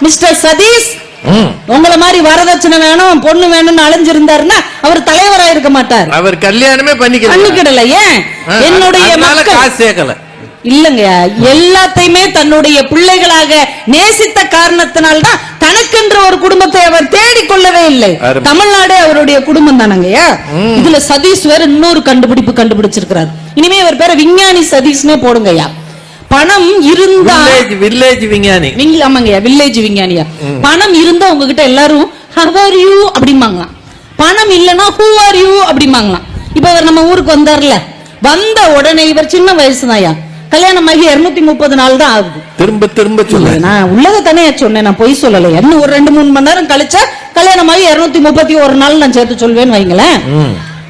Mister Satish உங்கள மாதிரி வரதட்சணை வேணும் பொண்ணு வேணும்னு அலைஞ்சிருந்தாருன்னா அவர் தலைவரா இருக்க மாட்டார். அவர் கல்யாணமே பண்ணிக்கிடல. ஏன் என்னுடைய மக்கள் காசு சேர்க்கல இல்லங்க, எல்லாத்தையுமே தன்னுடைய பிள்ளைகளாக நேசித்த காரணத்தினால்தான் தனக்கென்ற ஒரு குடும்பத்தை அவர் தேடிக்கொள்ளவே இல்லை. தமிழ்நாடு அவருடைய குடும்பம் தானங்கய்யா. இதுல சதீஷ் வேற இன்னொரு கண்டுபிடிப்பு கண்டுபிடிச்சிருக்கிறார். இனிமே அவர் பேரை விஞ்ஞானி சதீஷ்னே போடுங்கய்யா. பணம் இருந்தா வில்லேஜ் விஞ்ஞானி. ஆமாங்கய்யா, வில்லேஜ் விஞ்ஞானியா. பணம் இருந்தா உங்ககிட்ட எல்லாரும் how are you அப்படிமாங்களாம். பணம் இல்லனா who are you அப்படிமாங்களாம். இப்ப அவர் நம்ம ஊருக்கு வந்தார்ல, வந்த உடனே இவர் சின்ன வயசுதான்யா, கல்யாணம் ஆகி 230 நாள் தான் ஆகுது. திரும்ப திரும்ப சொல்ல நான் உள்ளத தானே சொன்னேன், நான் பொய் சொல்லல. இன்னும் ஒரு 2-3 மணி நேரம் கழிச்சா கல்யாணம் ஆகி 231 நாள் நான் சேர்த்து சொல்வேன்னு வைங்களேன்.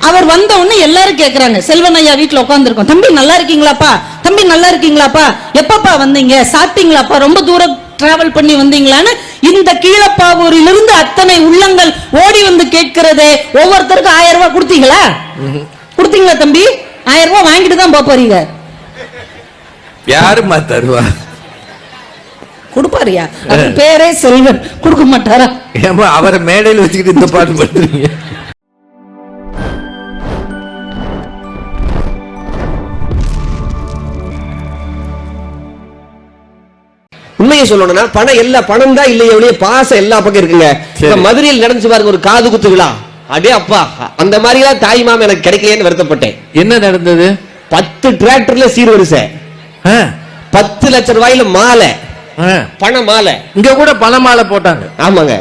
அவர் வந்த உடனே எல்லாரும் கேக்குறாங்க, செல்வன் ஐயா வீட்டுல உட்காந்துருக்கோம், தம்பி நல்லா இருக்கீங்களாப்பா, தம்பி நல்லா இருக்கீங்களாப்பா, எப்பப்பா வந்தீங்க, சாப்பிட்டீங்களாப்பா, ரொம்ப தூரம் டிராவல் பண்ணி வந்தீங்களான்னு இந்த கீழப்பாவூரிலிருந்து அத்தனை உள்ளங்கள் ஓடி வந்து கேட்கிறதே. ஒவ்வொருத்தருக்கும் 1000 ரூபாய் கொடுத்தீங்களா? கொடுத்தீங்களா தம்பி? 1000 ரூபாய் வாங்கிட்டு தான் போறீங்க. யாருமா தருவா? கொடுப்பாரியா? அவர் பேரே செல்வன், கொடுக்க மாட்டாரா? ஏமா அவரை மேடையில் வச்சுக்கிட்டு இந்த பாட்டு பண்றீங்க? உண்மையை சொல்லணும்னா பணம் தான் இல்லையே ஒழிய பாசம் எல்லா பக்கம் இருக்குங்க. மதுரையில் நடந்துச்சு பாருங்க ஒரு காது குத்து விழா. அடே அப்பா, அந்த மாதிரி எல்லாம் தாய் மாமா எனக்கு கிடைக்கலன்னு வருத்தப்பட்டேன். என்ன நடந்தது? 10 டிராக்டர்ல சீர்வரிசை, 10 லட்சம் ரூபாயில மாலை, பண மாலை. இங்க கூட பண மாலை போட்டாங்க. ஆமாங்க,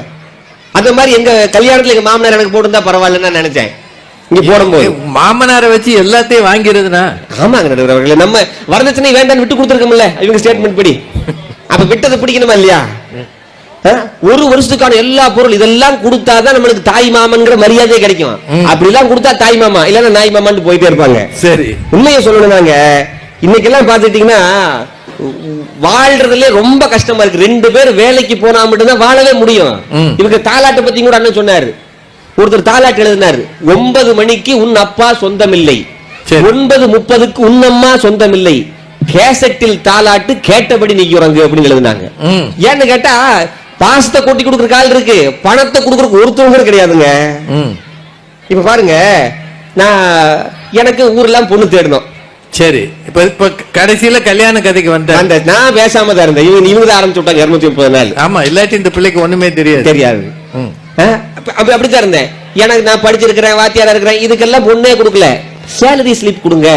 அந்த மாதிரி எங்க கல்யாணத்துல எங்க மாமனார் எனக்கு போட்டுருந்தா பரவாயில்லன்னு நினைச்சேன். இங்க போடும்போது மாமனாரை வச்சு எல்லாத்தையும் வாங்கிறதுனா. ஆமாங்க, நம்ம வரதட்சணை வேண்டான்னு விட்டு கொடுத்துருக்கோம்ல இவங்க ஸ்டேட்மெண்ட் படி. அப்ப விட்டது பிடிக்கணுமா இல்லையா? ஒரு வருஷத்துக்கான எல்லா பொருள் இதெல்லாம் கொடுத்தாதான் நம்மளுக்கு தாய் மாமன்ங்கிற மரியாதை கிடைக்கும். அப்படி எல்லாம் கொடுத்தா தாய் மாமா இல்லன்னா நாய் மாமான்னு போயிட்டே இருப்பாங்க. சரி, உண்மையை சொல்லணும்னாங்க இன்னைக்கு எல்லாம் பாத்துட்டீங்கன்னா வாழ்றதுல ரொம்ப கஷ்டமா இருக்கு. 2 பேர் வேலைக்கு போனா மட்டும்தான் வாழவே முடியும். இவங்க தாலாட்டை பத்தி கூட அண்ணன் சொன்னாரு. ஒருத்தர் தாலாட்டு எழுதினாரு, 9 மணிக்கு உன் அப்பா சொந்தமில்லை, 9:30க்கு உன் அம்மா சொந்தமில்லை, கேசட்டில் தாலாட்டு கேட்டபடி நீ உறங்கு அப்படின்னு எழுதினாங்க. ஏன்னு கேட்டா பாசத்தை கொட்டி கொடுக்குற கால் இருக்கு, பணத்தை கொடுக்குறதுக்கு ஒருத்தவங்க கிடையாதுங்க. இப்ப பாருங்க, நான் எனக்கு ஊர்லாம் பொண்ணு தேடணும். சரி, இப்ப கடைசியில கல்யாண கதைக்கு வந்தேன். நான் பேசாம தான் இருந்தேன். இவங்க தான் ஆரம்பிச்சு விட்டாங்க 230 நாள். ஆமா, இல்லாட்டி இந்த பிள்ளைக்கு ஒண்ணுமே தெரியாது. அப்படித்தான் இருந்தேன். எனக்கு நான் படிச்சிருக்கிறேன், வாத்தியாரா இருக்கிறேன், இதுக்கெல்லாம் பொண்ணே கொடுக்கல. சேலரி ஸ்லிப் கொடுங்க.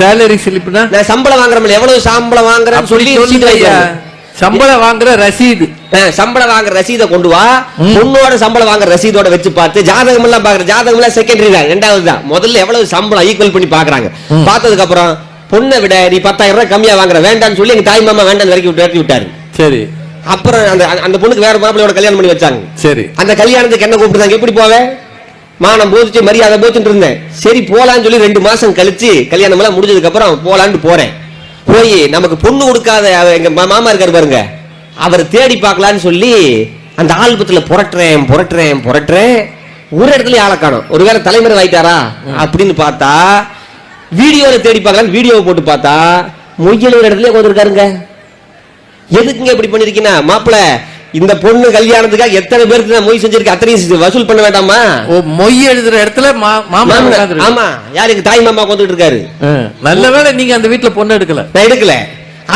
சேலரி ஸ்லிப்னா நான் சம்பளம் வாங்குறேன், எவ்வளவு சம்பளம் வாங்குறேன்னு சொல்லி சம்பளம் வாங்குற ரசீது, சம்பளம் வாங்குற ரசீதை கொண்டு வா. பொண்ணோட சம்பளம் வாங்குற ரசீதோட வச்சு பார்த்து ஜாதகம் எல்லாம் பாக்குற. ஜாதகம் எல்லாம் செகண்டரி தான், 2வது தான். முதல்ல எவ்வளவு சம்பளம் ஈக்குவல் பண்ணி பாக்குறாங்க. பார்த்ததுக்கு அப்புறம் பொண்ணை விட நீ 10,000 ரூபாய் கம்மியா வாங்குற, வேண்டாம்னு சொல்லி எங்க தாய் மாமா வேண்டாம் வரைக்கும் விட்டாரு. சரி, அப்புறம் அந்த பொண்ணுக்கு வேற மாப்பிள்ளையோட கல்யாணம் பண்ணி வச்சாங்க. சரி, அந்த கல்யாணத்துக்கு என்ன கூப்பிட்டுதாங்க, எப்படி போவேன், மானம் போச்சு மரியாதை போச்சுட்டு இருந்தேன். சரி போலான்னு சொல்லி 2 மாசம் கழிச்சு கல்யாணம் எல்லாம் முடிஞ்சதுக்கு அப்புறம் போலான்னு போறேன். போய் நமக்கு பொண்ணு கொடுக்காத எங்க மாமா இருக்காரு பாருங்க, அவர் தேடி பார்க்கலான்னு சொல்லி அந்த ஆல்பத்துல புரட்டுறேன். ஒரு இடத்துல ஆளை காணோம். ஒருவேளை தலைமுறை ஆயிட்டாரா அப்படின்னு பார்த்தா வீடியோல தேடி பார்க்கலான்னு வீடியோவை போட்டு பார்த்தா மொய்யல் ஒரு இடத்துல உட்காந்துருக்காருங்க. எதுக்குங்க இப்படி பண்ணிருக்கீங்கன்னா, மாப்பிள்ள இந்த பொண்ணு கல்யாணத்துக்காக எத்தனை பேருக்கு நான் மொய் செஞ்சிருக்கேன், அத்தனையும் வசூல் பண்ண வேண்டாமா? மொய் எழுதுற இடத்துல மாமா. ஆமா, யாருக்கு தாய் மாமா வந்துட்டு இருக்காரு. நல்ல வேளை நீங்க அந்த வீட்டுல பொண்ணு எடுக்கல. நான் எடுக்கல.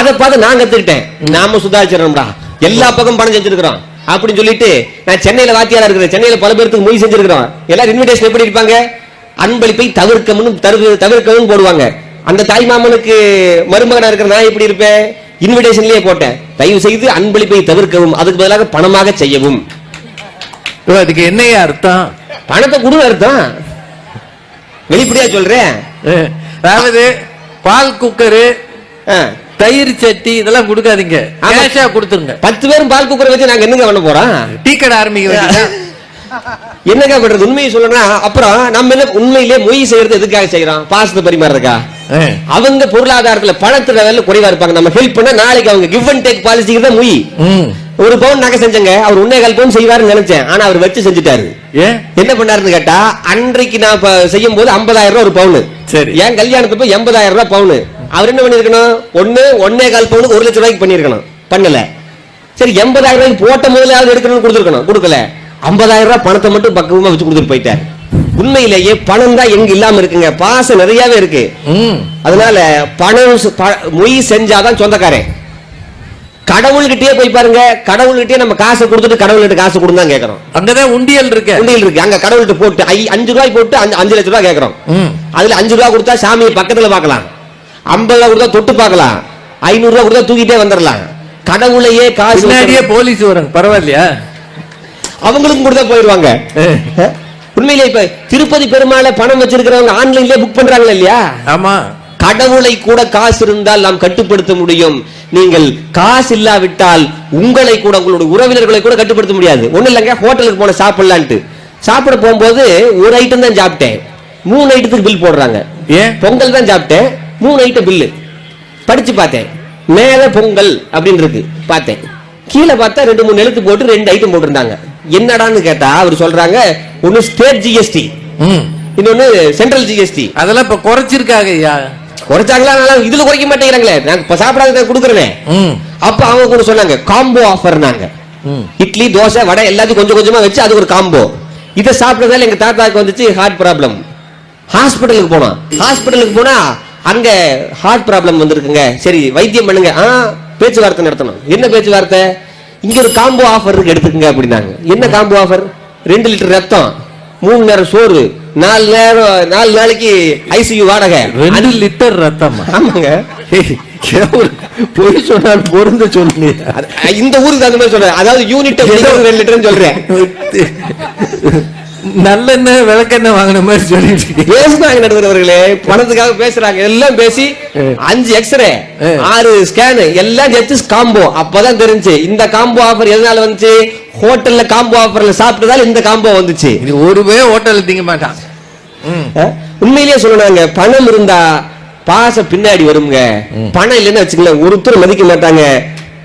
அதை பார்த்து நான் கத்துக்கிட்டேன், நாம சுதாரிச்சிடணும்டா, எல்லா பக்கம் பணம் செஞ்சிருக்கிறோம் அப்படின்னு சொல்லிட்டு. நான் சென்னையில வாத்தியாரா இருக்கிறேன், சென்னையில பல பேருக்கு மொய் செஞ்சிருக்கிறோம். எல்லாரும் இன்விடேஷன் எப்படி இருப்பாங்க, அன்பளிப்பை தவிர்க்கவும் போடுவாங்க. அந்த தாய் மாமனுக்கு மருமகனா இருக்கிற நான் எப்படி இருப்பேன், இன்விடேஷன்லயே போட்டேன், தயவு செய்து அன்பளிப்பை தவிர்க்கவும், அதுக்கு பதிலாக பணமாக செய்யவும். அதுக்கு என்னையா அர்த்தம்? பணத்தை கொடுங்க அர்த்தம், வெளிப்படையா சொல்றேன். அதாவது பால் குக்கரு, தயிர் சட்டி இதெல்லாம் கொடுக்காதீங்க, கேஷா கொடுத்துருங்க. 10 பேரும் பால் குக்கரை வச்சு நாங்க என்னங்க பண்ண போறோம்? டீ கடை ஆரம்பிக்க என்னங்க பண்றது? உண்மையை சொல்லணும்னா அப்புறம் நம்ம என்ன உண்மையிலே மொய் செய்யறது எதுக்காக செய்யறோம்? பாசத்தை பரிமாறதுக்கா? அவங்க பொருளாதாரத்துல பணத்துல குறைவா இருப்பாங்க, நம்ம ஹெல்ப் பண்ண நாளைக்கு அவங்க கிவ் அண்ட் டேக் பாலிசிக்கு தான் மொய். 1 பவுன் நகை செஞ்சங்க, அவர் 1.25 பவுன் செய்வாருன்னு நினைச்சேன், ஆனா அவர் வச்சு செஞ்சுட்டாரு. என்ன பண்ணாருன்னு கேட்டா, அன்றைக்கு நான் செய்யும் போது 50,000 ரூபாய் 1 பவுன். சரி, ஏன் கல்யாணத்துக்கு 80,000 ரூபாய் பவுன். அவர் என்ன பண்ணிருக்கணும், 1.25 பவுனுக்கு 1 லட்சம் ரூபாய்க்கு பண்ணிருக்கணும், பண்ணல. சரி 80,000 ரூபாய்க்கு போட்ட முதலாவது எடுக்கணும்னு கொடுத்துருக்கணும், கொடுக்கல. 50,000 ரூபாய் பணத்தை மட்டும் பக்குவமா வச்சு கொடுத்துட்டு போயிட்டார். உண்மையிலேயே பணம் தான் எங்க இல்லாம இருக்குங்க, பாசம் நிறையவே இருக்கு. அதனால பணம் மொய் செஞ்சாதான் சொந்தக்காரன். கடவுள்கிட்டயே போய் பாருங்க, கடவுள்கிட்டயே நம்ம காசை கொடுத்துட்டு கடவுள்கிட்ட காசு கொடுந்தா கேட்கறோம். அங்கதான் உண்டியல் இருக்கு, உண்டியல் இருக்கு. அங்க கடவுள்கிட்ட போட்டு 5 ரூபாய் போட்டு 5 லட்சம் ரூபாய் கேட்கறோம். அதுல 5 ரூபாய் கொடுத்தா சாமியை பக்கத்துல பார்க்கலாம், 50 ரூபாய் கொடுத்தா தொட்டு பார்க்கலாம், 500 ரூபாய் கொடுத்தா தூக்கிட்டே வந்துடலாம். கடவுளையே காசு போலீஸ் வராங்க, பரவாயில்லையா? அவங்களுக்கும் கொடுத்தா போயிடுவாங்க. உண்மையிலே இப்ப திருப்பதி பெருமாளை பணம் வச்சிருக்கிறவங்க ஆன்லைன்லயே புக் பண்றாங்களா இல்லையா? ஆமா. கடவுளை கூட காசு இருந்தால் நாம் கட்டுப்படுத்த முடியும். நீங்கள் காசு இல்லாவிட்டால் உங்களை கூட உங்களுடைய உறவினர்களை கூட கட்டுப்படுத்த முடியாது. ஒண்ணு இல்லைங்க, ஹோட்டலுக்கு போன சாப்பிடலான்ட்டு சாப்பிட போகும்போது ஒரு ஐட்டம் தான் சாப்பிட்டேன், 3 ஐட்டத்துக்கு பில் போடுறாங்க. ஏன்? பொங்கல் தான் சாப்பிட்டேன், 3 ஐட்டம் பில்லு. படிச்சு பார்த்தேன், மேல பொங்கல் அப்படின்னு இருக்கு, பார்த்தேன். கீழே பார்த்தா 2-3 எழுத்து போட்டு 2 ஐட்டம் போட்டிருந்தாங்க. என்னடான்னு கேட்டா அவர் சொல்றாங்க, ஒன்னு ஸ்டேட் ஜிஎஸ்டி, இன்னொன்னு சென்ட்ரல் ஜிஎஸ்டி. அதெல்லாம் இப்ப குறைச்சிருக்காங்க. குறைச்சாங்களா? இதுல குறைக்க மாட்டேங்கிறாங்களே, நான் சாப்பிடாத கொடுக்குறேன். அப்ப அவங்க கூட சொன்னாங்க காம்போ ஆஃபர். நாங்க இட்லி தோசை வடை எல்லாத்தையும் கொஞ்சம் கொஞ்சமா வச்சு அது ஒரு காம்போ. இதை சாப்பிட்டதால எங்க தாத்தாக்கு வந்துச்சு ஹார்ட் ப்ராப்ளம். ஹாஸ்பிட்டலுக்கு போனோம். ஹாஸ்பிட்டலுக்கு போனா அங்க ஹார்ட் ப்ராப்ளம் வந்திருக்குங்க, சரி வைத்தியம் பண்ணுங்க. பேச்சுவார்த்தை நடத்தணும். என்ன பேச்சுவார்த்தை? இங்க ஒரு காம்போ ஆஃபர் இருக்கு, எடுத்துக்கங்க அப்படின்னாங்க. என்ன காம்போ ஆஃபர்? 2 லிட்டர் ரத்தம், 3 நேரம் சோறு, 4 நாளைக்கு ஐசியூ வாடகை. 2 லிட்டர் ரத்தம்? ஆமாங்க. பொய் சொன்னால் பொருந்த சொல்லுங்க. இந்த ஊருக்கு அந்த மாதிரி சொல்றேன், அதாவது யூனிட் 2 லிட்டர் சொல்றேன். நல்லெண்ணெய் விளக்கெண்ணெய் வாங்கின மாதிரி சொல்லிட்டு பேசுறாங்க நடுவர்களே, பணத்துக்காக பேசுறாங்க. எல்லாம் பேசி 5 எக்ஸ்ரே 6 ஸ்கேன் எல்லாம் சேர்த்து காம்போ. அப்பதான் தெரிஞ்சு இந்த காம்போ ஆஃபர் எதனால வந்துச்சு. ஹோட்டல்ல காம்போ ஆஃபர்ல சாப்பிட்டதால இந்த காம்போ வந்துச்சு. இது ஒருவே ஹோட்டல்ல திங்க மாட்டான். உண்மையிலேயே சொல்லணுங்க, பணம் இருந்தா பாசம் பின்னாடி வருங்க. பணம் இல்லைன்னு வச்சுக்கல ஒருத்தர் மதிக்க மாட்டாங்க.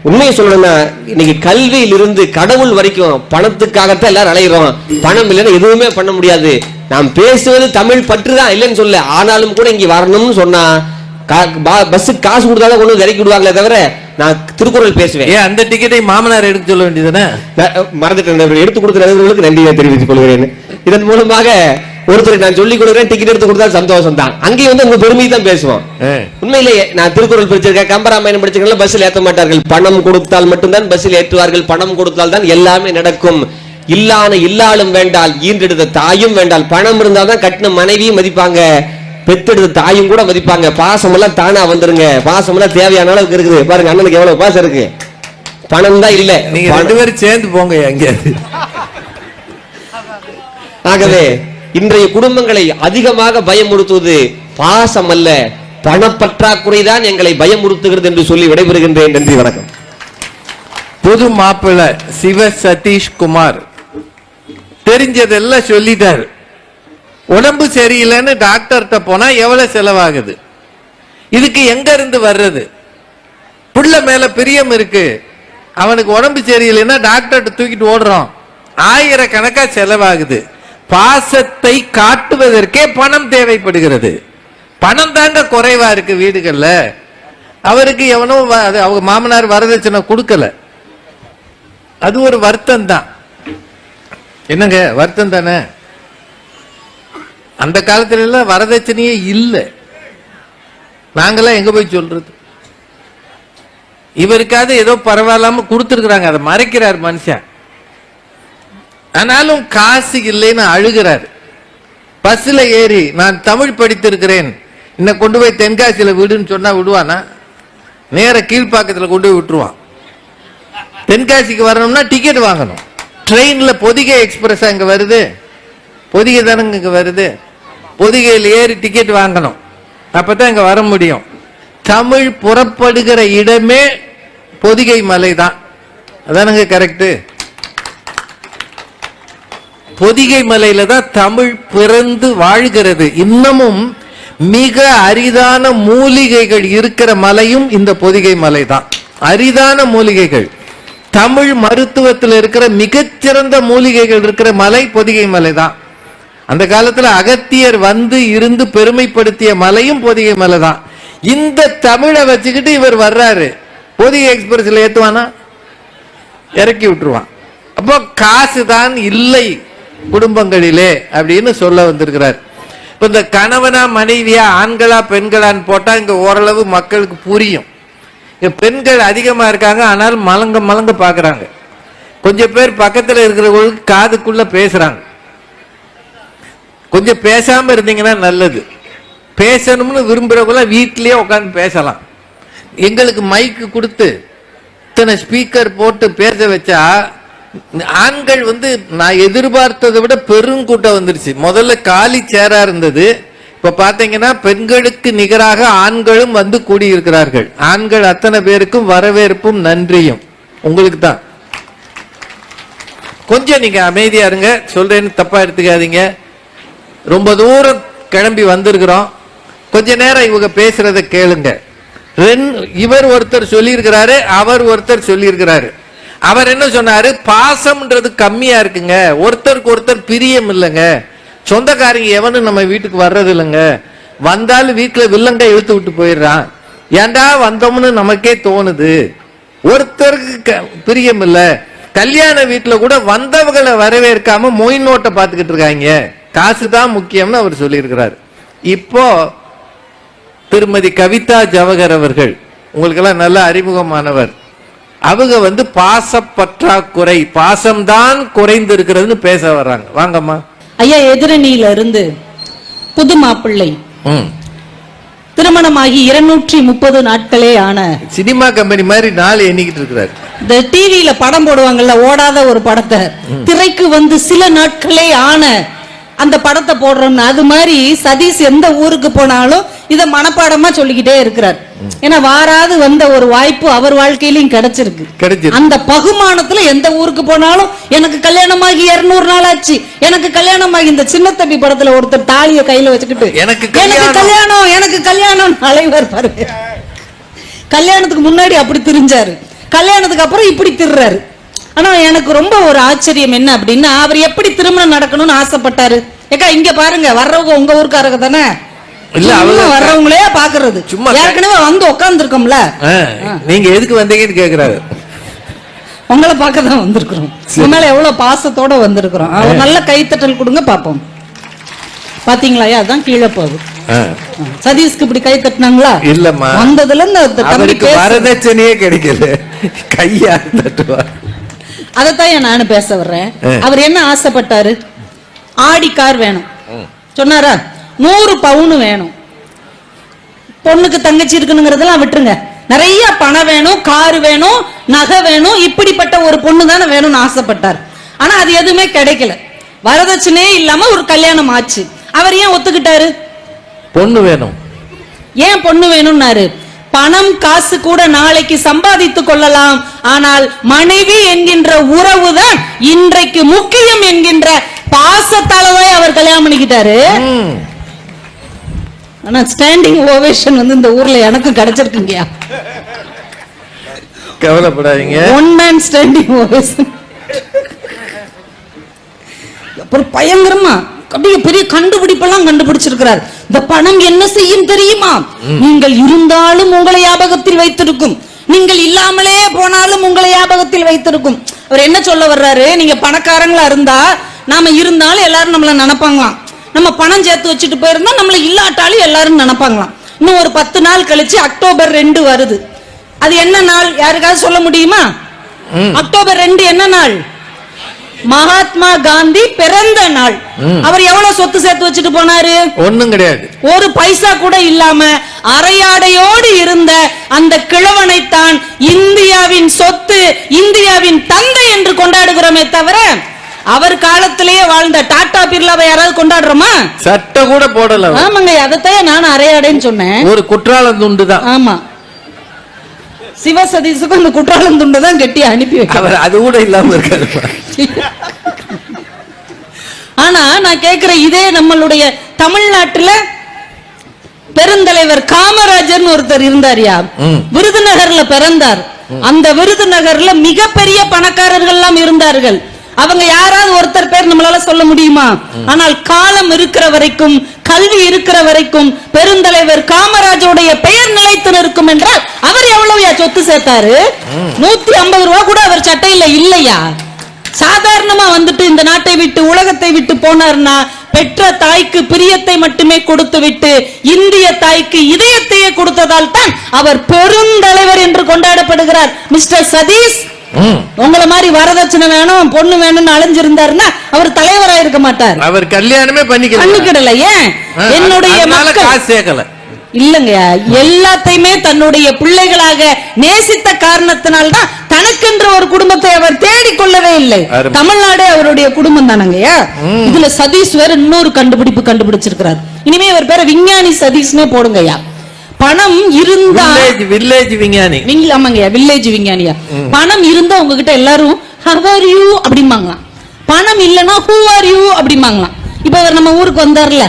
உண்மையை சொல்லணும்னா இன்னைக்கு கல்வியில் இருந்து கடவுள் வரைக்கும் பணத்துக்காகத்தான் எல்லாரும் அலைகிறோம். பணம் இல்லைன்னா எதுவுமே பண்ண முடியாது. நாம் பேசுவது தமிழ் பற்றுதான், இல்லைன்னு சொல்ல. ஆனாலும் கூட இங்க வரணும்னு சொன்னா பஸ்ஸுக்கு காசு கொடுத்தாலும் கொண்டு இறக்கி விடுவாங்களே தவிர நான் திருக்குறள் பேசுவேன். ஏன் அந்த டிக்கெட்டை மாமனார் எடுக்க சொல்ல வேண்டியதுதானே? மறந்துட்டேன். எடுத்து கொடுக்கிறவர்களுக்கு நன்றியை தெரிவித்துக் கொள்கிறேன். இதன் மூலமாக ஒருத்தருக்கு நான் சொல்லிக் கொடுக்குறேன், டிக்கெட் எடுத்து கொடுத்தா சந்தோஷம் தான். அங்கேயும் வந்து உங்க பெருமையை தான் பேசுவோம். உண்மையிலேயே நான் திருக்குறள் படிச்சிருக்கேன், கம்பராமாயணம் படிச்சிருக்கேன். பஸ்ஸில் ஏற்ற மாட்டார்கள், பணம் கொடுத்தால் மட்டும்தான் பஸ்ஸில் ஏற்றுவார்கள். பணம் கொடுத்தால் தான் எல்லாமே நடக்கும். இல்லாளும் வேண்டால், ஈன்றெடுத்த தாயும் வேண்டால். பணம் இருந்தால் தான் கட்டின மனைவியும் மதிப்பாங்க, பெத்தெடுத்த தாயும் கூட மதிப்பாங்க. பாசம் எல்லாம் தானா வந்துருங்க. பாசம் எல்லாம் தேவையான அளவுக்கு இருக்குது. பாருங்க அண்ணனுக்கு எவ்வளவு பாசம் இருக்கு. பணம் தான் இல்ல. நீங்க 2 பேரும் சேர்ந்து போங்க எங்கேயாவது. ஆகவே இன்றைய குடும்பங்களை அதிகமாக பயமுறுத்துவது பாசம் அல்ல, பணப்பற்றாக்குறைதான் எங்களை பயமுறுத்துகிறது என்று சொல்லி விடைபெறுகின்றேன். நன்றி, வணக்கம். புது மாப்பிள்ளை சிவ சதீஷ் குமார் தெரிஞ்சதெல்லாம் சொல்லிட்டாரு. உடம்பு சரியில்லைன்னு டாக்டர்கிட்ட போனா எவ்வளவு செலவாகுது, இதுக்கு எங்க இருந்து வர்றது? புள்ள மேல பிரியம் இருக்கு, அவனுக்கு உடம்பு சரியில்லைன்னா டாக்டர்கிட்ட தூக்கிட்டு ஓடுறோம், 1000 கணக்கா செலவாகுது. பாசத்தை காட்டுவதற்கே பணம் தேவைப்படுகிறது. பணம் தாங்க குறைவா இருக்கு வீடுகள்ல. அவருக்கு எவனோ அவங்க மாமனார் வரதட்சணை கொடுக்கல, அது ஒரு வருத்தம் தான். என்னங்க வருத்தம் தானே? அந்த காலத்துல எல்லாம் வரதட்சணையே இல்லை. நாங்கெல்லாம் எங்க போய் சொல்றது? இவருக்காவது ஏதோ பரவாயில்லாம கொடுத்துருக்குறாங்க, அதை மறைக்கிறார் மனுஷன். ஆனாலும் காசு இல்லைன்னு அழுகிறார். பஸ்ல ஏறி நான் தமிழ் படித்திருக்கிறேன், இன்ன கொண்டு போய் தென்காசியில விடுன்னு சொன்னா விடுவானா? நேர கீழ்ப்பாக்கத்துல கொண்டு போய் விட்டுருவான். தென்காசிக்கு வரணும்னா டிக்கெட் வாங்கணும். ட்ரெயின்ல பொதிகை எக்ஸ்பிரஸ் அங்க வருது, பொதிகை தானங்க இங்க வருது, பொதிகையில் ஏறி டிக்கெட் வாங்கணும், அப்பதான் இங்க வர முடியும். தமிழ் புறப்படுகிற இடமே பொதிகை மலை தான், அதானுங்க கரெக்ட். பொதிகை மலையில தான் தமிழ் பிறந்து வாழ்கிறது. இன்னமும் மிக அரிதான மூலிகைகள் இருக்கிற மலையும் இந்த பொதிகை மலை தான். அரிதான மூலிகைகள், தமிழ் மருத்துவத்தில் இருக்கிற மிகச்சிறந்த மூலிகைகள் இருக்கிற மலை பொதிகை மலை தான். அந்த காலத்துல அகத்தியர் வந்து இருந்து பெருமைப்படுத்திய மலையும் பொதிகை மலை தான். இந்த தமிழை வச்சுக்கிட்டு இவர் வர்றாரு, பொதிகை எக்ஸ்பிரஸ்ல ஏத்துவானா? இறக்கி விட்டுருவான். அப்போ காசுதான் இல்லை குடும்பங்களிலே அப்படின்னு சொல்ல வந்திருக்கிறார். இப்ப இந்த கணவனா மனைவியா ஆண்களா பெண்களான்னு போட்டா இங்க ஓரளவு மக்களுக்கு புரியும். இங்க பெண்கள் அதிகமா இருக்காங்க, ஆனால் மலங்க மலங்க பாக்குறாங்க. கொஞ்சம் பேர் பக்கத்துல இருக்கிறவங்களுக்கு காதுக்குள்ள பேசுறாங்க. கொஞ்சம் பேசாம இருந்தீங்கன்னா நல்லது. பேசணும்னு விரும்புறவங்கள வீட்டிலேயே உட்காந்து பேசலாம். எங்களுக்கு மைக்கு கொடுத்து இத்தனை ஸ்பீக்கர் போட்டு பேச வச்சா ஆண்கள் நான் எதிர்பார்த்ததை விட பெருங்கூட்டம் வந்துருச்சு. முதல்ல காலி சேரா இருந்தது, இப்ப பாத்தீங்கன்னா பெண்களுக்கு நிகராக ஆண்களும் வந்து கூடியிருக்கிறார்கள். ஆண்கள் அத்தனை பேருக்கும் வரவேற்பும் நன்றியும் உங்களுக்கு தான். கொஞ்சம் நீங்க அமைதியா இருங்க, சொல்றேன்னு தப்பா எடுத்துக்காதீங்க. ரொம்ப தூரம் கிளம்பி வந்திருக்கிறோம், கொஞ்ச நேரம் இவங்க பேசுறத கேளுங்க. இவர் ஒருத்தர் சொல்லியிருக்கிறாரு, அவர் ஒருத்தர் சொல்லியிருக்கிறாரு. அவர் என்ன சொன்னாரு, பாசம்ன்றது கம்மியா இருக்குங்க, ஒருத்தருக்கு ஒருத்தர் பிரியம் இல்லைங்க, சொந்தக்காரங்க எவனும் நம்ம வீட்டுக்கு வர்றது இல்லைங்க, வந்தாலும் வீட்டுல வில்லங்க இழுத்து விட்டு போயிடுறான், ஏண்டா வந்தோம்னு நமக்கே தோணுது, ஒருத்தருக்கு பிரியம் இல்ல, கல்யாண வீட்டுல கூட வந்தவங்களை வரவேற்காம மொய் நோட்டை பார்த்துக்கிட்டு இருக்காங்க, காசு தான் முக்கியம்னு அவர் சொல்லியிருக்கிறார். இப்போ திருமதி கவிதா ஜவஹர் அவர்கள் உங்களுக்கு எல்லாம் நல்ல அறிமுகமானவர். அவங்க பாசப்பற்றாக்குறை, பாசம்தான் குறைந்து இருக்கிறதுன்னு பேச வர்றாங்க. வாங்கம்மா. ஐயா, எதிரணியில இருந்து புது மாப்பிள்ளை திருமணமாகி 230 நாட்களே ஆன சினிமா கம்பெனி மாதிரி நாள் எண்ணிக்கிட்டு இருக்கிறார். இந்த டிவியில படம் போடுவாங்கல்ல, ஓடாத ஒரு படத்தை திரைக்கு சில நாட்களே ஆன அந்த படத்தை போடுறோம்னா அது மாதிரி சதீஷ் எந்த ஊருக்கு போனாலும் இத மனப்பாடமா சொல்லிக்கிட்டே இருக்கிறார். ஏன்னா வாராது வந்த ஒரு வாய்ப்பு அவர் வாழ்க்கையிலும் கிடைச்சிருக்கு. அந்த பகுமானத்துல எந்த ஊருக்கு போனாலும் எனக்கு கல்யாணமாகி 200 நாள் ஆச்சு, எனக்கு கல்யாணமாகி, இந்த சின்ன தம்பி படத்துல ஒருத்தர் தாலிய கையில வச்சுக்கிட்டு எனக்கு கல்யாணம் அலைவர் பாருங்க. கல்யாணத்துக்கு முன்னாடி அப்படி திரிஞ்சாரு, கல்யாணத்துக்கு அப்புறம் இப்படி திர்றாரு. ஆனா எனக்கு ரொம்ப ஒரு ஆச்சரியம் என்ன அப்படின்னா, அவர் எப்படி திருமணம் நடக்கணும்னு ஆசைப்பட்டாரு. ஏக்கா இங்க பாருங்க, வர்றவங்க உங்க ஊருக்காரங்க தானே, இல்ல அவங்க வர்றவங்களே பாக்குறது, சும்மா ஏற்கனவே வந்து உட்கார்ந்து இருக்கோம்ல, நீங்க எதுக்கு வந்தீங்கன்னு கேக்குறாரு. உங்களை பார்க்க தான் வந்திருக்கிறோம், உங்க எவ்வளவு பாசத்தோட வந்திருக்கிறோம். அவர் நல்ல கைத்தட்டல் கொடுங்க பாப்போம். பாத்தீங்களா, அதான் கீழே போகுது. சதீஷ்க்கு இப்படி கை தட்டினாங்களா? இல்லம்மா, வந்ததுல இந்த வரதட்சணையே கிடைக்கல, கையா தட்டுவார். அதத்தான் நானும் பேச வர்றேன். அவர் என்ன ஆசைப்பட்டாரு, ஆடி கார் வேணும் சொன்னாரா, 100 பவுன் வேணும். பொண்ணுக்கு தங்கச்சி இருக்குங்கிறதெல்லாம் விட்டுருங்க, நிறைய பணம் வேணும், கார் வேணும், நகை வேணும், இப்படிப்பட்ட ஒரு பொண்ணு தானே வேணும்னு ஆசைப்பட்டார். ஆனா அது எதுவுமே கிடைக்கல, வரதட்சணையே இல்லாம ஒரு கல்யாணம் ஆச்சு. அவர் ஏன் ஒத்துக்கிட்டாரு? பொண்ணு வேணும். ஏன் பொண்ணு வேணும்னாரு? பணம் காசு கூட நாளைக்கு சம்பாதித்துக் கொள்ளலாம், ஆனால் மனைவி என்கின்ற உறவுதான் இன்றைக்கு முக்கியம் என்கின்ற பாசத்தாலதான் அவர் கல்யாணம் பண்ணிக்கிட்டாரு. ஆனா ஸ்டாண்டிங் ஓவேஷன் இந்த ஊர்ல எனக்கும் கிடைச்சிருக்குங்கயா, கவலைப்படாதீங்க. One man standing ovation. அப்புறம் பயங்கரமா அப்படியே பெரிய கண்டுபிடிப்பெல்லாம் கண்டுபிடிச்சிருக்கிறார். இந்த பணம் என்ன செய்யும் தெரியுமா? நீங்கள் இருந்தாலும் உங்களை ஞாபகத்தில் வைத்திருக்கும், நீங்கள் இல்லாமலே போனாலும் உங்களை ஞாபகத்தில் வைத்திருக்கும். அவர் என்ன சொல்ல வர்றாரு, நீங்க பணக்காரங்களா இருந்தா நாம இருந்தாலும் எல்லாரும் நம்மள நினைப்பாங்களாம், நம்ம பணம் சேர்த்து வச்சுட்டு போயிருந்தா நம்மள இல்லாட்டாலும் எல்லாரும் நினைப்பாங்களாம். இன்னும் ஒரு 10 நாள் கழிச்சு அக்டோபர் 2 வருது. அது என்ன நாள் யாருக்காவது சொல்ல முடியுமா? அக்டோபர் 2 என்ன நாள்? மகாத்மா காந்தி பிறந்த நாள். அவர் எவ்வளவு சொத்து சேர்த்து வச்சுட்டு போனாரு? ஒண்ணும் கிடையாது, ஒரு பைசா கூட இல்லாம அரையாடையோடு இருந்த அந்த கிழவனைத்தான் இந்தியாவின் சொத்து, இந்தியாவின் தந்தை என்று கொண்டாடுகிறோமே தவிர அவர் காலத்திலேயே வாழ்ந்த டாடா பிர்லாவை யாராவது கொண்டாடுறோமா? சட்டை கூட போடல. ஆமாங்க, அதைத்தான் நான் அரையாடைன்னு சொன்னேன். ஒரு குற்றாலம் துண்டு தான். ஆமா, சிவசதீசுக்கு அந்த குற்றாலம் துண்டு தான் கட்டி அனுப்பி வைக்க, அது கூட இல்லாம இருக்காரு. ஆனா நான் கேக்குறேன், இதே நம்மளுடைய தமிழ்நாட்டுல பெருந்தலைவர் காமராஜர் ஒருத்தர் இருந்தாரியா, விருதுநகர்ல பிறந்தார். அந்த விருதுநகர்ல மிகப்பெரிய பணக்காரர்கள் எல்லாம் இருந்தார்கள். அவங்க யாராவது ஒருத்தர் பேர் நம்மளால சொல்ல முடியுமா? ஆனால் காலம் இருக்கிற வரைக்கும் கல்வி இருக்கிற வரைக்கும் பெருந்தலைவர் காமராஜருடைய பெயர் நிலைத்து நிற்கும் என்றால் அவர் எவ்வளவுயா சொத்து சேர்த்தாரு? 150 ரூபாய் கூட அவர் சட்டையில இல்லையா? சாதாரணமா வந்துட்டு இந்த நாட்டை விட்டு உலகத்தை விட்டு போனார்னா பெற்ற தாய்க்கு பிரியத்தை மட்டுமே கொடுத்து விட்டு இந்திய தாய்க்கு இதயத்தையே கொடுத்ததால் தான் அவர் பெருந்தலைவர் என்று கொண்டாடப்படுகிறார். மிஸ்டர் சதீஷ், உங்களை மாதிரி வரதட்சணை வேணும் பொண்ணு வேணும்னு அலைஞ்சிருந்தாருன்னா அவர் தலைவரா இருக்க மாட்டார். அவர் கல்யாணமே பண்ணிக்கல. ஏன்? என்னுடைய மக்கள் இல்லங்க, எல்லாத்தையுமே தன்னுடைய பிள்ளைகளாக நேசித்த காரணத்தினால்தான் தனக்கென்ற ஒரு குடும்பத்தை அவர் தேடிக்கொள்ளவே இல்லை. தமிழ்நாடு அவருடைய குடும்பம் தானங்கய்யா. இதுல சதீஷ் வேற இன்னொரு கண்டுபிடிச்சிருக்கிறார். இனிமே அவர் பேர விஞ்ஞானி சதீஷ்னே போடுங்கய்யா. பணம் இருந்தா வில்லேஜ் விஞ்ஞானி. ஆமாங்கய்யா, வில்லேஜ் விஞ்ஞானியா. பணம் இருந்தா உங்ககிட்ட எல்லாரும் how are you அப்படிம்பாங்களாம். பணம் இல்லனா who are you அப்படிம்பாங்களாம். இப்ப அவர் நம்ம ஊருக்கு வந்தார்ல,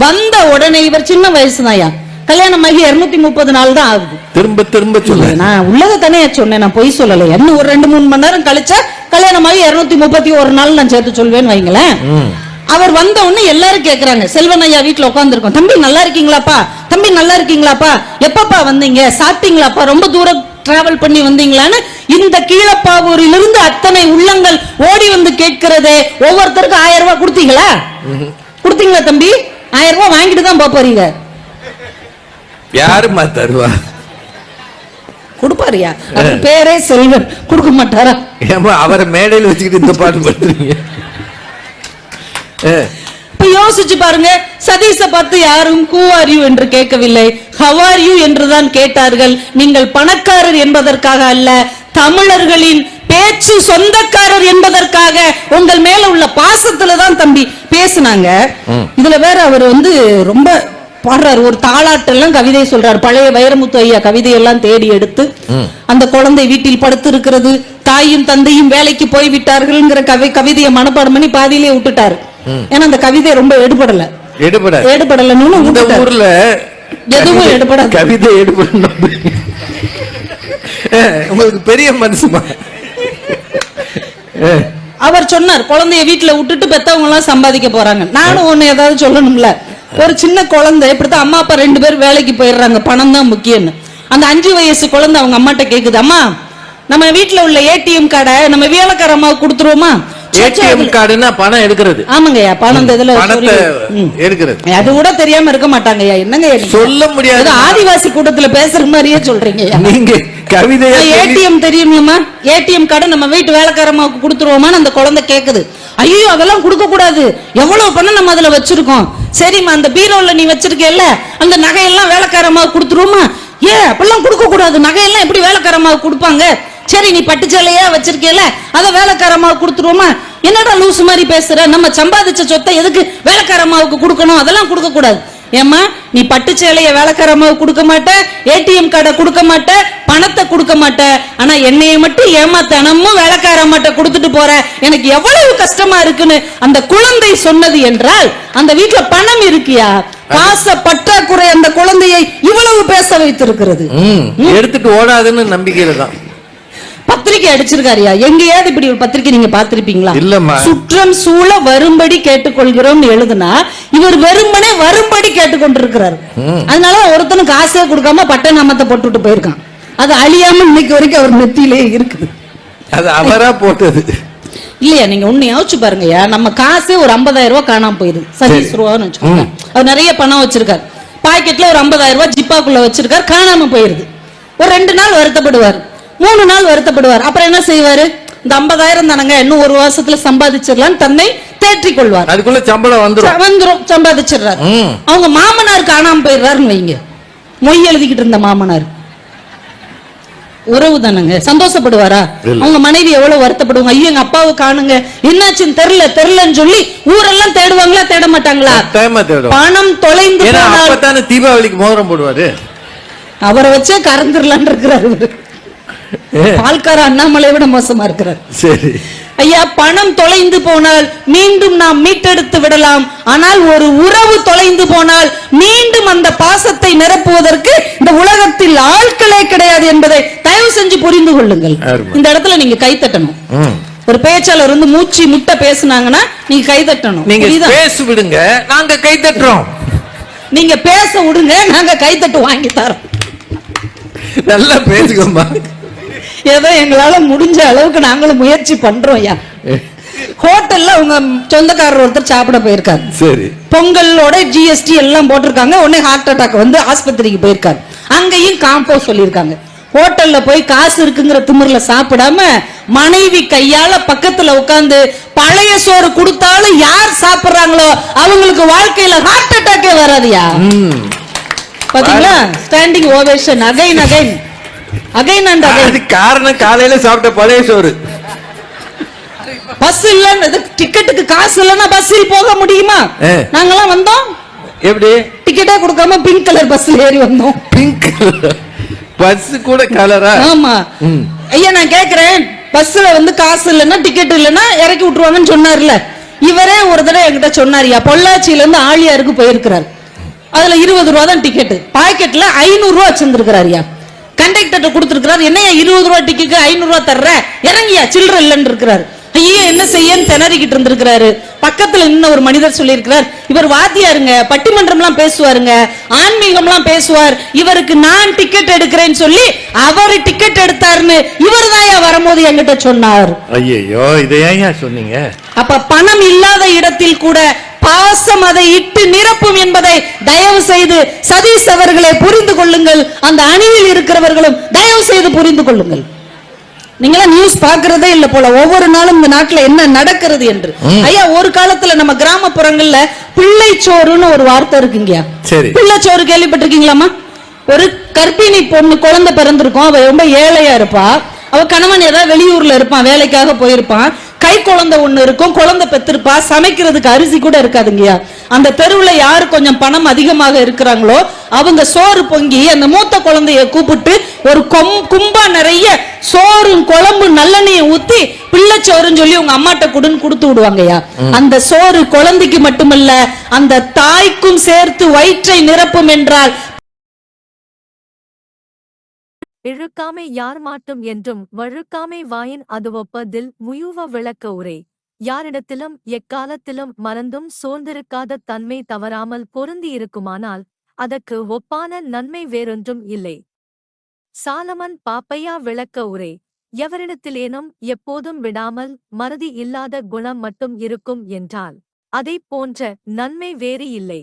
வந்த உடனே இவர் சின்ன வயசுதான்யா, கல்யாணம் ஆகி 230 நாள் தான் ஆகுது. திரும்ப சொல்ல, நான் உள்ளத தானே சொன்னேன், நான் பொய் சொல்லல. இன்னும் ஒரு 2-3 மணி நேரம் கழிச்சா கல்யாணம் ஆகி 231 நாள் நான் சேர்த்து சொல்வேன்னு வைங்களேன். அவர் வந்த உடனே எல்லாரும் கேக்குறாங்க, செல்வன் ஐயா வீட்டுல உட்கார்ந்துருக்கோம், தம்பி நல்லா இருக்கீங்களாப்பா, தம்பி நல்லா இருக்கீங்களாப்பா, எப்பப்பா வந்தீங்க, சாப்பிட்டீங்களாப்பா, ரொம்ப தூரம் டிராவல் பண்ணி வந்தீங்களான்னு இந்த கீழப்பாவூரிலிருந்து அத்தனை உள்ளங்கள் ஓடி வந்து கேட்கிறதே. ஒவ்வொருத்தருக்கும் 1000 ரூபாய் கொடுத்தீங்களா? கொடுத்தீங்களா தம்பி? 1000 ரூபாய் வாங்கிட்டு தான் போறீங்க. யாருமா தருவா? கொடுப்பாரியா? அவர் பேரே செல்வன், கொடுக்க மாட்டாரா? ஏமா அவரை மேடையில் வச்சுக்கிட்டு இந்த பாட்டு பண்றீங்க? இப்ப யோசிச்சு பாருங்க, சதீஷ பார்த்து யாரும் who are you என்று கேட்கவில்லை, how are you என்றுதான் கேட்டார்கள். நீங்கள் பணக்காரர் என்பதற்காக அல்ல, தமிழர்களின் பேச்சு சொந்தக்காரர் என்பதற்காக உங்கள் மேல உள்ள பாசத்துல தான் தம்பி பேசுனாங்க. இதுல வேற அவர் வந்து ரொம்ப பாடுறாரு, ஒரு தாளாட்டெல்லாம் கவிதை சொல்றாரு. பழைய வைரமுத்து ஐயா கவிதையெல்லாம் தேடி எடுத்து, அந்த குழந்தை வீட்டில் படுத்து இருக்கிறது, தாயும் தந்தையும் வேலைக்கு போய் விட்டார்கள்ங்கிற கவிதையை மனப்பாடம் பண்ணி பாதியிலே விட்டுட்டாரு. ஏன்னா அந்த கவிதை ரொம்ப எடுபடல. ஊர்ல எதுவும் எடுபடாது, கவிதை எடுபடணும். உங்களுக்கு பெரிய மனசுமா? அவர் சொன்னார், குழந்தைய வீட்டுல விட்டுட்டு பெத்தவங்க எல்லாம் சம்பாதிக்க போறாங்க. நானும் ஒண்ணு ஏதாவது சொல்லணும்ல. ஒரு சின்ன குழந்தை இப்படித்தான், அம்மா அப்பா 2 பேர் வேலைக்கு போயிடுறாங்க, பணம் தான் முக்கியம்னு. அந்த 5 வயசு குழந்தை அவங்க அம்மாட்ட கேக்குது, அம்மா நம்ம வீட்டுல உள்ள ஏடிஎம் கார்டை நம்ம வேலைக்கார அம்மாவுக்கு கொடுத்துருவோமா? ஏடிஎம் கார்டுனா பணம் எடுக்கிறது. ஆமாங்கய்யா, பணம் இதுல எடுக்கிறது. அது கூட தெரியாம இருக்க மாட்டாங்கய்யா. என்னங்க சொல்ல முடியாது, ஆதிவாசி கூட்டத்துல பேசுற மாதிரியே சொல்றீங்க. நீங்க கவிதை ஏடிஎம் தெரியுமா? ஏடிஎம் கார்டு நம்ம வீட்டு வேலைக்காரமாவுக்கு கொடுத்துருவோமான்னு அந்த குழந்தை கேக்குது. ஐயோ அதெல்லாம் கொடுக்க கூடாது, எவ்வளவு பணம் நம்ம அதுல வச்சிருக்கோம். சரிம்மா, அந்த பீரோல நீ வச்சிருக்கேல்ல, அந்த நகையெல்லாம் வேலைக்காரமாவுக்கு கொடுத்துருவோமா? ஏன் அப்பெல்லாம் கொடுக்க கூடாது, நகையெல்லாம் எப்படி வேலைக்காரமாவுக்கு கொடுப்பாங்க? சரி, நீ பட்டு சேலையா வச்சிருக்கேல, அத வேலைக்காரமாவுக்கு கொடுத்துருவோமா? என்னடா லூசு மாதிரி பேசுற, நம்ம சம்பாதிச்ச சொத்தை எதுக்கு வேலைக்காரமாவுக்கு கொடுக்கணும்? அதெல்லாம் கொடுக்க கூடாது. ஏமா, நீ பட்டு சேலைய வேலைக்காரமாவுக்கு கொடுக்க மாட்ட, ஏடிஎம் கார்டை கொடுக்க மாட்ட, பணத்தை கொடுக்க மாட்ட, ஆனா என்னைய மட்டும் ஏமாத்தனமும் வேலைக்காரமாட்ட கொடுத்துட்டு போற, எனக்கு எவ்வளவு கஷ்டமா இருக்குன்னு அந்த குழந்தை சொன்னது என்றால் அந்த வீட்டுல பணம் இருக்கியா? பாச பற்றாக்குறை அந்த குழந்தையை இவ்வளவு பேச வைத்திருக்கிறது. எடுத்துட்டு ஓடாதுன்னு நம்பிக்கையில தான் பத்திரிகை அடிச்சிருக்காரியா? எங்கேயாவது இப்படி ஒரு பத்திரிகை நீங்க பாத்திருப்பீங்களா? இல்லம்மா. சுற்றம் சூழ வரும்படி கேட்டுக்கொள்கிறோம் எழுதுனா, இவர் வெறுமனே வரும்படி கேட்டுக்கொண்டிருக்கிறார். அதனால ஒருத்தனுக்கு காசே கொடுக்காம பட்டை நாமத்தை போட்டுட்டு போயிருக்கான். அது அழியாம இன்னைக்கு வரைக்கும் அவர் நெத்தியிலே இருக்குது. அது அவரா போட்டது இல்லையா? நீங்க ஒண்ணு யோசிச்சு பாருங்கய்யா, நம்ம காசே ஒரு 50,000 ரூபாய் காணாம போயிருது. சதீஷ் ரூபான்னு வச்சுக்கோங்க. அவர் நிறைய பணம் வச்சிருக்காரு, பாக்கெட்ல ஒரு 50,000 ரூபாய் ஜிப்பாக்குள்ள வச்சிருக்காரு, காணாம போயிருது. ஒரு 2 நாள் வருத்தப்படுவார், 3 நாள் வருத்தப்படுவார். அப்புறம் என்ன செய்வாரு? இந்த 50,000 தானங்க, இன்னும் 1 வருஷத்துல சம்பாதிச்சிடலாம் தன்னை தேற்றிக் கொள்வார். அதுக்குள்ள சம்பளம் வந்துரும், சம்பாதிச்சிடுறாரு. அவங்க மாமனார் காணாம போயிடுறாருன்னு வைங்க, மொய் எழுதிக்கிட்டு இருந்த மாமனார் உறவு தானங்க, சந்தோஷப்படுவாரா? அவங்க மனைவி எவ்வளவு வருத்தப்படுவாங்க, ஐயோ எங்க அப்பாவை காணுங்க, என்னாச்சுன்னு தெரியலன்னு சொல்லி ஊரெல்லாம் தேடுவாங்களா தேட மாட்டாங்களா? பணம் தொலைந்து போனால் தீபாவளிக்கு மோதிரம் போடுவாரு, அவரை வச்சே கறந்துடலான் இருக்கிறாரு. பால்கார அண்ணாமலை விட மோசமா இருக்கிறார். சரி ஐயா, பணம் தொலைந்து போனால் மீண்டும் நாம் மீட்டெடுத்து விடலாம், ஆனால் ஒரு உறவு தொலைந்து போனால் மீண்டும் அந்த பாசத்தை நிரப்புவதற்கு இந்த உலகத்தில் ஆட்களே கிடையாது என்பதை தயவு செஞ்சு புரிந்து கொள்ளுங்கள். இந்த இடத்துல நீங்க கை தட்டணும். ஒரு பேச்சாளர் வந்து மூச்சு முட்டை பேசுனாங்கன்னா நீங்க கை தட்டணும். நீங்க பேச விடுங்க, நாங்க கை தட்டுறோம். நீங்க பேச விடுங்க, நாங்க கைத்தட்டு வாங்கி தரோம். நல்லா பேசுங்கம்மா. ஏதோ எங்களால முடிஞ்ச அளவுக்கு நாங்களும் முயற்சி பண்றோம். ஐயா ஹோட்டல்ல உங்க சொந்தக்காரர் ஒருத்தர் சாப்பிட போயிருக்காரு. சரி. பொங்கலோட GST எல்லாம் போட்டிருக்காங்க. உடனே ஹார்ட் அட்டாக் வந்து ஆஸ்பத்திரிக்கு போயிருக்காரு. அங்கேயும் காம்போ சொல்லியிருக்காங்க. ஹோட்டல்ல போய் காசு இருக்குங்கிற திமிர்ல சாப்பிடாம மனைவி கையால பக்கத்துல உட்கார்ந்து பழைய சோறு கொடுத்தாலும் யார் சாப்பிடுறாங்களோ அவங்களுக்கு வாழ்க்கையில ஹார்ட் அட்டாக்கே வராதுயா. பாத்தீங்களா? Standing ovation again again again and again. அது காரணம் காலையில சாப்பிட்ட பழைய சோறு. பஸ் இல்ல, டிக்கெட்டுக்கு காசு இல்லன்னா பஸ்ஸில் போக முடியுமா? நாங்கெல்லாம் வந்தோம் எப்படி? டிக்கெட்டே கொடுக்காம பிங்க் கலர் பஸ்ல ஏறி வந்தோம். பிங்க் பஸ் கூட கலரா? ஆமா ஐயா, நான் கேக்குறேன், பஸ்ல வந்து காசு இல்லன்னா டிக்கெட் இல்லன்னா இறக்கி விட்டுருவாங்கன்னு சொன்னார்ல, இவரே ஒரு தடவை என்கிட்ட சொன்னாரியா, பொள்ளாச்சியில இருந்து ஆழியாருக்கு போயிருக்கிறார். அதுல 20 ரூபா தான் டிக்கெட், பாக்கெட்ல 500 ரூபா வச்சிருந்திருக்கிறாரியா. கண்டக்டர் கொடுத்திருக்கிறார், என்னையா 20 ரூபா டிக்கெட் 500 ரூபா தர்ற, இறங்கியா சில்லற இல்லன்னு இருக்கிறாரு. ஐயா என்ன செய்யன்னு திணறிக்கிட்டு இருந்திருக்கிறாரு. பக்கத்துல இன்னும் ஒரு மனிதர் சொல்லி இருக்கிறார், இவர் வாத்தியாருங்க, பட்டிமன்றம் எல்லாம் பேசுவாருங்க, ஆன்மீகம் எல்லாம் பேசுவார், இவருக்கு நான் டிக்கெட் எடுக்கிறேன்னு சொல்லி அவரு டிக்கெட் எடுத்தாருன்னு இவர் தான் வரும்போது என்கிட்ட சொன்னார். ஐயோ, இதை ஏன் சொன்னீங்க? அப்ப பணம் இல்லாத இடத்தில் கூட பாசம் அதை இட்டு நிரப்பும் என்பதை தயவு செய்து சதீஷ் அவர்களை புரிந்து கொள்ளுங்கள். அந்த அணியில் இருக்கிறவர்களும் தயவு செய்து புரிந்து கொள்ளுங்கள். நீங்களா நியூஸ் பாக்குறதே இல்ல போல, ஒவ்வொரு நாளும் இந்த நாட்டுல என்ன நடக்கிறது என்று. ஐயா, ஒரு காலத்துல நம்ம கிராமப்புறங்கள்ல பிள்ளைச்சோறுன்னு ஒரு வார்த்தை இருக்குங்க. பிள்ளைச்சோறு கேள்விப்பட்டிருக்கீங்களாமா? ஒரு கர்ப்பிணி பொண்ணு குழந்தை பிறந்திருக்கும், அவ ரொம்ப ஏழையா இருப்பா, அவ கணவன் ஏதாவது வெளியூர்ல இருப்பான், வேலைக்காக போயிருப்பான், கை குழந்தை ஒண்ணு இருக்கும், குழந்தை பெற்றிருப்பா, சமைக்கிறதுக்கு அரிசி கூட இருக்காதுங்கய்யா. அந்த தெருவுல யாரு கொஞ்சம் பணம் அதிகமாக இருக்கிறாங்களோ அவங்க சோறு பொங்கி அந்த மூத்த குழந்தைய கூப்பிட்டு ஒரு கும்பா நிறைய சோறும் குழம்பு நல்லெண்ணெயை ஊத்தி பிள்ளைச்சோறுன்னு சொல்லி உங்க அம்மாட்ட கொடுத்து விடுவாங்கய்யா. அந்த சோறு குழந்தைக்கு மட்டுமல்ல அந்த தாய்க்கும் சேர்த்து வயிற்றை நிரப்பும் என்றால் இழுக்காமை யார் மாட்டும் என்றும் வழுக்காமை வாயின் அதுவொப்பதில் முயுவ விளக்க உரை. யாரிடத்திலும் எக்காலத்திலும் மறந்தும் சோர்ந்திருக்காத தன்மை தவறாமல் பொருந்தி இருக்குமானால் அதற்கு ஒப்பான நன்மை வேறொன்றும் இல்லை. சாலமன் பாப்பையா விளக்க உரை. எவரிடத்திலேனும் எப்போதும் விடாமல் மறதி இல்லாத குணம் மட்டும் இருக்கும் என்றால் அதைப் போன்ற நன்மை வேறு இல்லை.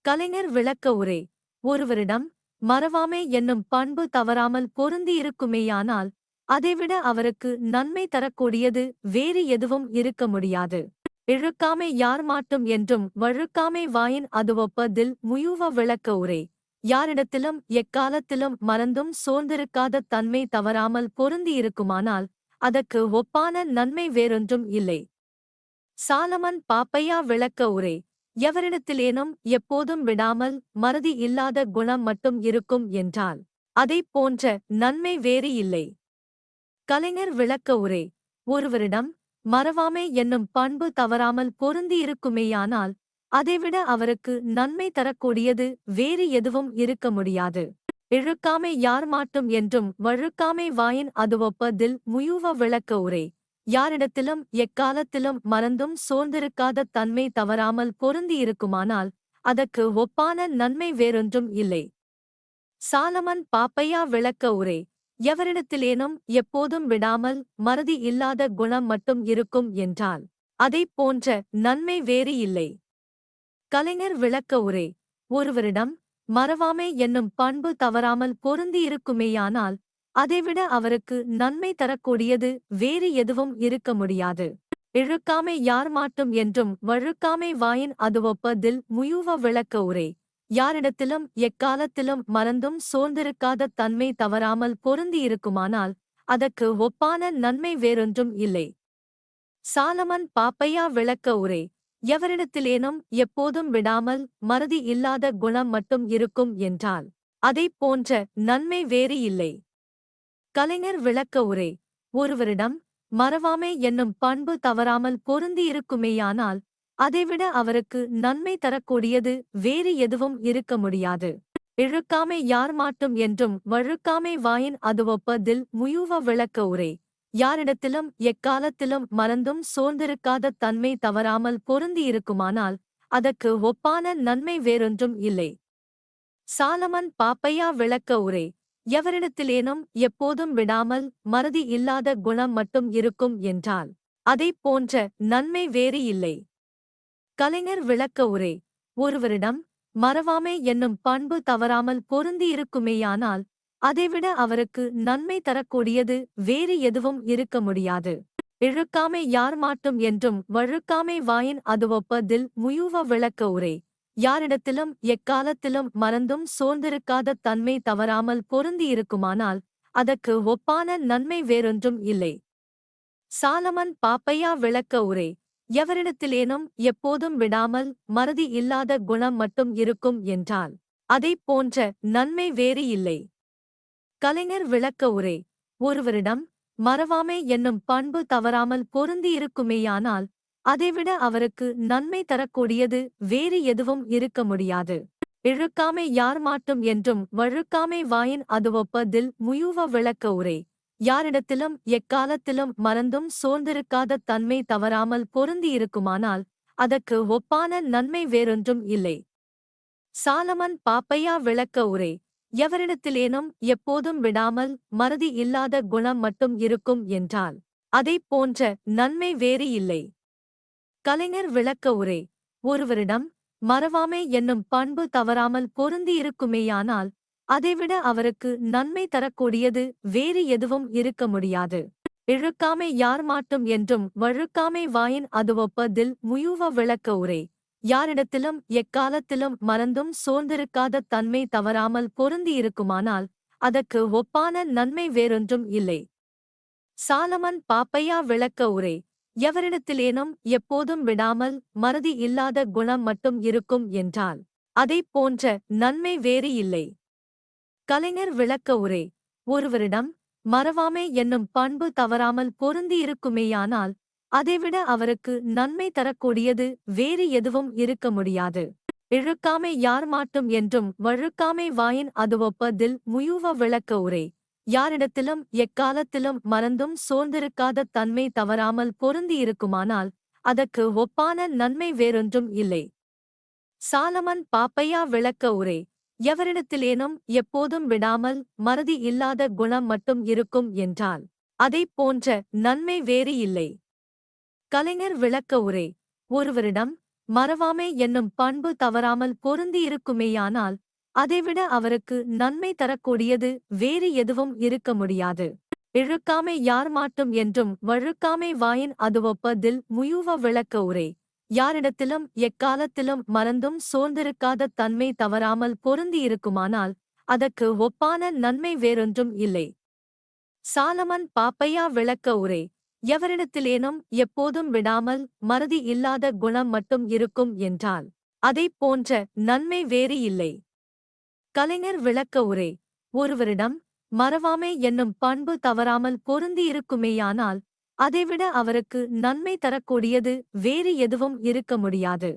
கலைஞர் விளக்க உரை. ஒருவரிடம் மறவாமை என்னும் பண்பு தவறாமல் பொருந்தியிருக்குமேயானால் அதைவிட அவருக்கு நன்மை தரக்கூடியது வேறு எதுவும் இருக்க முடியாது. இழுக்காமை யார் மாட்டும் என்றும் வழுக்காமை வாயின் அதுவொப்பதில் முயுவ விளக்க உரை. யாரிடத்திலும் எக்காலத்திலும் மறந்தும் சோர்ந்திருக்காத தன்மை தவறாமல் பொருந்தியிருக்குமானால் அதற்கு ஒப்பான நன்மை வேறொன்றும் இல்லை. சாலமன் பாப்பையா விளக்க உரை. எவரிடத்திலேனும் எப்போதும் விடாமல் மறதி இல்லாத குணம் மட்டும் இருக்கும் என்றால் அதைப் போன்ற நன்மை வேறு இல்லை. கலைஞர் விளக்க உரை. ஒருவரிடம் மறவாமை என்னும் பண்பு தவறாமல் பொருந்தியிருக்குமேயானால் அதைவிட அவருக்கு நன்மை தரக்கூடியது வேறு எதுவும் இருக்க முடியாது. இழுக்காமை யார் மாட்டும் என்றும் வழுக்காமை வாயின் அதுவொப்பதில் முயுவ விளக்க உரை. யாரிடத்திலும் எக்காலத்திலும் மறந்தும் சோர்ந்திருக்காத தன்மை தவறாமல் பொருந்தியிருக்குமானால் அதற்கு ஒப்பான நன்மை வேறொன்றும் இல்லை. சாலமன் பாப்பையா விளக்க உரை. எவரிடத்திலேனும் எப்போதும் விடாமல் மறதி இல்லாத குணம் மட்டும் இருக்கும் என்றால் அதைப் போன்ற நன்மை வேறு இல்லை. கலைஞர் விளக்க உரை. ஒருவரிடம் மறவாமை என்னும் பண்பு தவறாமல் பொருந்தியிருக்குமேயானால் அதைவிட அவருக்கு நன்மை தரக்கூடியது வேறு எதுவும் இருக்க முடியாது. இழுக்காமை யார் மாட்டும் என்றும் வழுக்காமை வாயின் அதுவொப்பதில் முயுவ விளக்க உரை. யாரிடத்திலும் எக்காலத்திலும் மறந்தும் சோர்ந்திருக்காத தன்மை தவறாமல் பொருந்தியிருக்குமானால் அதற்கு ஒப்பான நன்மை வேறொன்றும் இல்லை. சாலமன் பாப்பையா விளக்க உரை. எவரிடத்திலேனும் எப்போதும் விடாமல் மறதி இல்லாத குணம் மட்டும் இருக்கும் என்றால் அதைப் போன்ற நன்மை வேறு இல்லை. கலைஞர் விளக்க உரை. ஒருவரிடம் மறவாமை என்னும் பண்பு தவறாமல் பொருந்தியிருக்குமேயானால் அதைவிட அவருக்கு நன்மை தரக்கூடியது வேறு எதுவும் இருக்க முடியாது. இழுக்காமை யார் மாட்டும் என்றும் வழுக்காமை வாயின் அதுவொப்பதில் முயுவ விளக்க உரை. யாரிடத்திலும் எக்காலத்திலும் மறந்தும் சோர்ந்திருக்காத தன்மை தவறாமல் பொருந்தியிருக்குமானால் அதற்கு ஒப்பான நன்மை வேறொன்றும் இல்லை. சாலமன் பாப்பையா விளக்க உரை. எவரிடத்திலேனும் எப்போதும் விடாமல் மறதி இல்லாத குணம் மட்டும் இருக்கும் என்றால் அதைப் போன்ற நன்மை வேறு இல்லை. கலைஞர் விளக்க உரை. ஒருவரிடம் மறவாமை என்னும் பண்பு தவறாமல் பொருந்தியிருக்குமேயானால் அதைவிட அவருக்கு நன்மை தரக்கூடியது வேறு எதுவும் இருக்க முடியாது. இழுக்காமை யார் மாட்டும் என்றும் வழுக்காமை வாயின் அதுவொப்பதில் முயுவ விளக்க உரை. யாரிடத்திலும் எக்காலத்திலும் மறந்தும் சோர்ந்திருக்காத தன்மை தவறாமல் பொருந்தியிருக்குமானால் அதற்கு ஒப்பான நன்மை வேறொன்றும் இல்லை. சாலமன் பாப்பையா விளக்க உரை. எவரிடத்திலேனும் எப்போதும் விடாமல் மறதி இல்லாத குணம் மட்டும் இருக்கும் என்றால் அதைப் போன்ற நன்மை வேறு இல்லை. கலைஞர் விளக்க உரை. ஒருவரிடம் மறவாமை என்னும் பண்பு தவறாமல் பொருந்தியிருக்குமேயானால் அதைவிட அவருக்கு நன்மை தரக்கூடியது வேறு எதுவும் இருக்க முடியாது. இழுக்காமை யார் மாட்டும் என்றும் வழுக்காமை வாயின் அதுவொப்பதில் முயுவ விளக்க உரை. யாரிடத்திலும் எக்காலத்திலும் மறந்தும் சோர்ந்திருக்காத தன்மை தவறாமல் பொருந்தியிருக்குமானால் அதற்கு ஒப்பான நன்மை வேறொன்றும் இல்லை. சாலமன் பாப்பையா விளக்க உரை. எவரிடத்திலேனும் எப்போதும் விடாமல் மறதி இல்லாத குணம் மட்டும் இருக்கும் என்றால் அதைப் போன்ற நன்மை வேறு இல்லை. கலைஞர் விளக்க உரை. ஒருவரிடம் மறவாமை என்னும் பண்பு தவறாமல் பொருந்தியிருக்குமேயானால் அதைவிட அவருக்கு நன்மை தரக்கூடியது வேறு எதுவும் இருக்க முடியாது. இழுக்காமை யார் மாட்டும் என்றும் வழுக்காமை வாயின் அதுவொப்பதில் முயுவ விளக்க உரை. யாரிடத்திலும் எக்காலத்திலும் மறந்தும் சோர்ந்திருக்காத தன்மை தவறாமல் பொருந்தியிருக்குமானால் அதற்கு ஒப்பான நன்மை வேறொன்றும் இல்லை. சாலமன் பாப்பையா விளக்க உரை. எவரிடத்திலேனும் எப்போதும் விடாமல் மறதி இல்லாத குணம் மட்டும் இருக்கும் என்றால் அதைப் போன்ற நன்மை வேறு இல்லை. கலைஞர் விளக்க உரை. ஒருவரிடம் மறவாமை என்னும் பண்பு தவறாமல் பொருந்தியிருக்குமேயானால் அதைவிட அவருக்கு நன்மை தரக்கூடியது வேறு எதுவும் இருக்க முடியாது. இழுக்காமை யார் மாட்டும் என்றும் வழுக்காமை வாயின் அதுவொப்பதில் முயுவ விளக்க உரை. யாரிடத்திலும் எக்காலத்திலும் மறந்தும் சோர்ந்திருக்காத தன்மை தவறாமல் பொருந்தியிருக்குமானால் அதற்கு ஒப்பான நன்மை வேறொன்றும் இல்லை. சாலமன் பாப்பையா விளக்க உரை. எவரிடத்திலேனும் எப்போதும் விடாமல் மறதி இல்லாத குணம் மட்டும் இருக்கும் என்றால் அதைப் போன்ற நன்மை வேறு இல்லை. கலைஞர் விளக்க உரை. ஒருவரிடம் மறவாமை என்னும் பண்பு தவறாமல் பொருந்தியிருக்குமேயானால் அதைவிட அவருக்கு நன்மை தரக்கூடியது வேறு எதுவும் இருக்க முடியாது. இழுக்காமை யார் மாட்டும் என்றும் வழுக்காமை வாயின் அதுவொப்பதில் முயுவ விளக்க உரை. யாரிடத்திலும் எக்காலத்திலும் மறந்தும் சோர்ந்திருக்காத தன்மை தவறாமல் பொருந்தியிருக்குமானால் அதற்கு ஒப்பான நன்மை வேறொன்றும் இல்லை. சாலமன் பாப்பையா விளக்க உரை. எவரிடத்திலேனும் எப்போதும் விடாமல் மறதி இல்லாத குணம் மட்டும் இருக்கும் என்றால் அதைப் போன்ற நன்மை வேறு இல்லை. கலைஞர் விளக்க உரை. ஒருவரிடம் மறவாமை என்னும் பண்பு தவறாமல் பொருந்தியிருக்குமேயானால் அதைவிட அவருக்கு நன்மை தரக்கூடியது வேறு எதுவும் இருக்க முடியாது.